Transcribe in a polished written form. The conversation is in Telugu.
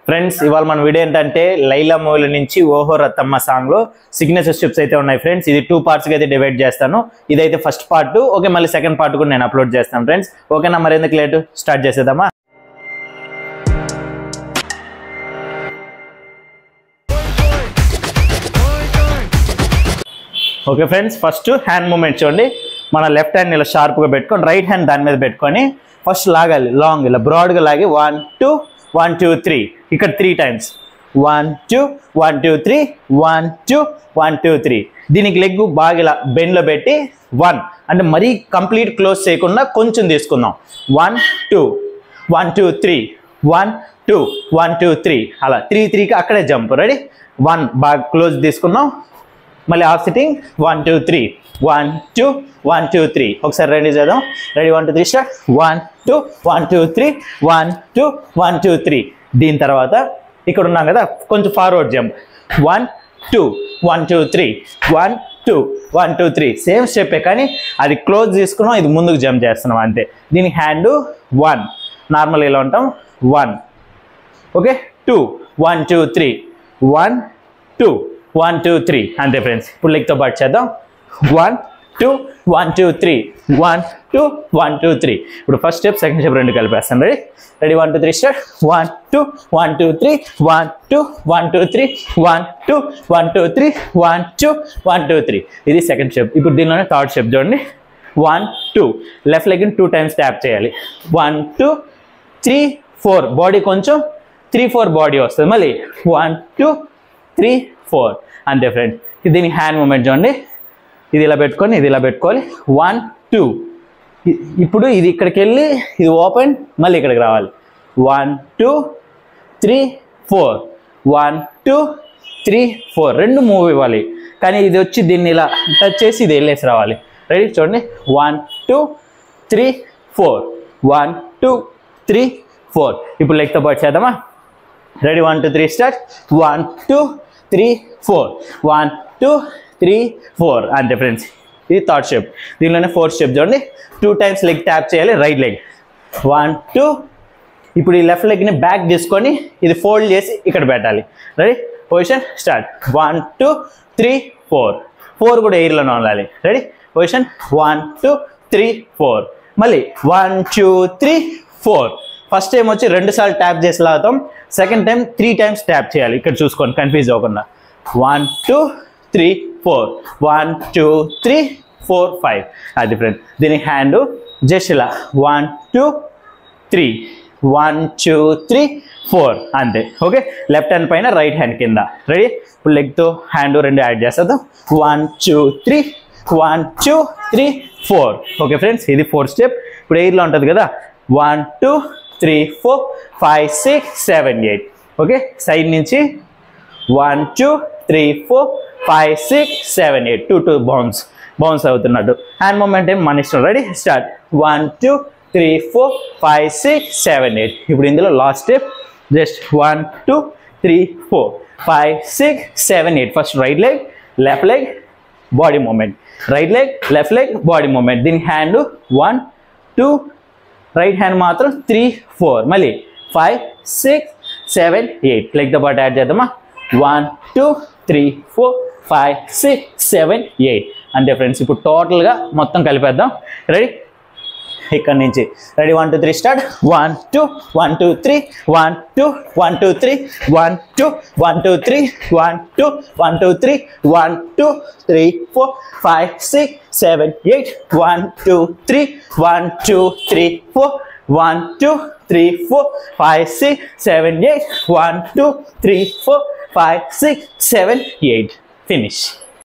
ఫ్రెండ్స్ ఇవాళ మన వీడియో ఏంటంటే లైలా మూవీ నుంచి ఓహో రతమ్మ సాంగ్ లో సిగ్నేచర్ స్టెప్స్ అయితే ఉన్నాయి ఫ్రెండ్స్. ఇది 2 పార్ట్స్ గా అయితే డివైడ్ చేస్తాను. ఇదైతే ఫస్ట్ పార్ట్. ఓకే, మళ్ళీ సెకండ్ పార్ట్ కూడా నేను అప్లోడ్ చేస్తాను ఫ్రెండ్స్. ఓకేనా, మరి ఎందుకు లేట్, స్టార్ట్ చేసేద్దామా. Okay friends, first hand movement చూడండి. మన లెఫ్ట్ హ్యాండ్ ఇలా షార్ప్గా పెట్టుకొని రైట్ హ్యాండ్ దాని మీద పెట్టుకొని ఫస్ట్ లాగాలి. లాంగ్ ఇలా బ్రాడ్గా లాగి 1 2 1 2 3 ఇక్కడ 3 టైమ్స్ 1 2 1 2 3 1 2 1 2 3. దీనికి లెగ్ బాగా ఇలా బెండ్లో పెట్టి 1 అంటే మరీ కంప్లీట్ క్లోజ్ చేయకుండా కొంచెం తీసుకుందాం. 1 2 1 2 3 1 2 1 2 3 అలా 3 3కి అక్కడే జంప్. రెడీ, 1 బాగా క్లోజ్ తీసుకున్నాం. మళ్ళీ హాఫ్ సిట్టింగ్ 1 2 3 1 2 1 2 3. ఒకసారి రెడీ చేద్దాం. Ready 1 2 3 start. 1 2 1 2 3 1 2 1 2 3. దీని తర్వాత ఇక్కడ ఉన్నాం కదా, కొంచెం ఫార్వర్డ్ జంప్ 1 2 1 2 3 1 2 1 2 3. సేమ్ స్టెప్పే కానీ అది క్లోజ్ తీసుకున్నాం, ఇది ముందుకు జంప్ చేస్తున్నాం అంతే. దీని హ్యాండ్ 1 నార్మల్ ఇలా ఉంటాం 1. ఓకే, 2 1 2 3 1 2 1 2 3 అంతే ఫ్రెండ్స్. ఇప్పుడు లెగ్తో పాటు చేద్దాం. 1 2 1 2 3 1 2 1 2 3. ఇప్పుడు ఫస్ట్ స్టెప్ సెకండ్ స్టెప్ రెండు కలిపేస్తాను. Ready ready 1 2 3 start. 1 2 1 2 3 1 2 1 2 3 1 2 1 2 3 1 2 1 2 3. ఇది సెకండ్ స్టెప్. ఇప్పుడు దీనిలోనే థర్డ్ స్టెప్ చూడండి. 1 2 లెఫ్ట్ లెగ్ 2 టైమ్స్ ట్యాప్ చేయాలి. 1 2 3 4 బాడీ కొంచెం 3 4 బాడీ వస్తుంది. మళ్ళీ 1 2 3 4 అంతే ఫ్రెండ్స్. దీని హ్యాండ్ మూమెంట్ చూడండి. ఇది ఇలా పెట్టుకొని ఇది ఇలా పెట్టుకోవాలి. 1 2. ఇప్పుడు ఇది ఇక్కడికి వెళ్ళి ఇది ఓపెన్, మళ్ళీ ఇక్కడికి రావాలి. 1 2 3 4 1 2 3 4. రెండు మూవ్ ఇవ్వాలి, కానీ ఇది వచ్చి దీన్ని ఇలా టచ్ చేసి ఇది వెళ్ళేసి రావాలి. రెడీ చూడండి. 1 2 3 4 1 2 3 4. ఇప్పుడు లెగ్తో పాటు చేద్దామా. Ready 1 2 3 start. 1 2 3 4 1 2 3 4 అంతే ఫ్రెండ్స్. ఇది థర్డ్ స్టెప్. దీనిలోనే ఫోర్త్ స్టెప్ చూడండి. 2 టైమ్స్ లెగ్ ట్యాప్ చేయాలి, రైట్ లెగ్ 1 2. ఇప్పుడు ఈ లెఫ్ట్ లెగ్ని బ్యాక్ తీసుకొని ఇది ఫోల్డ్ చేసి ఇక్కడ పెట్టాలి. Ready, position start. 1 2 3 4 4 కూడా ఎయిర్లోనే ఉండాలి. Ready, position 1 2 3 4. మళ్ళీ 1 2 3 4. ఫస్ట్ టైం వచ్చి 2 సార్లు ట్యాప్ చేసి లాగుతాం. సెకండ్ టైం 3 టైమ్స్ ట్యాప్ చేయాలి. ఇక్కడ చూసుకోండి, కన్ఫ్యూజ్ అవ్వకుండా. 1 2 3 4 1 2 3 4 5 అది ఫ్రెండ్. దీని హ్యాండ్ జస్ట్ ఇలా 1 2 3 1 2 3 4 అంతే. ఓకే, లెఫ్ట్ హ్యాండ్ పైన రైట్ హ్యాండ్ కింద. రెడీ, ఇప్పుడు లెగ్తో హ్యాండ్ రెండు యాడ్ చేస్తాం. 1 2 3 1 2 3 4. ఓకే ఫ్రెండ్స్, ఇది ఫోర్త్ స్టెప్. ఇప్పుడు ఎయిర్లో ఉంటుంది కదా. 1 2 3 4 5 6 7 8. ఓకే, సైడ్ నుంచి 1 2 3 4 5 6 7 8 2 2 బౌన్స్ అవుతున్నట్టు. హ్యాండ్ మూమెంట్ ఏం మన ఇష్టం. Ready start. 1 2 3 4 5 6 7 8. ఇప్పుడు ఇందులో last step just 1 2 3 4 5 6 7 8. First right leg left leg body movement, right leg left leg body movement. దీని హ్యాండ్ 1 2 రైట్ హ్యాండ్ మాత్రం 3 4 మళ్ళీ 5 6 7 8. లెగ్తో పాటు యాడ్ చేద్దామా. 1 2 3 4 5 6 7 8 అంతే ఫ్రెండ్స్. ఇప్పుడు టోటల్గా మొత్తం కలిపేద్దాం. రెడీ, ఇక్కడ నుంచి రెడీ 1 2 3 స్టార్ట్. 1 2 1 2 3 1 2 1 2 3 1 2 1 2 3 1 2 1 2 3 1 2 3 4 5 6 7 8 1 2 3 1 2 3 4 1 2 3 4 5 6 7 8 1 2 3 4 5 6 7 8. Finish.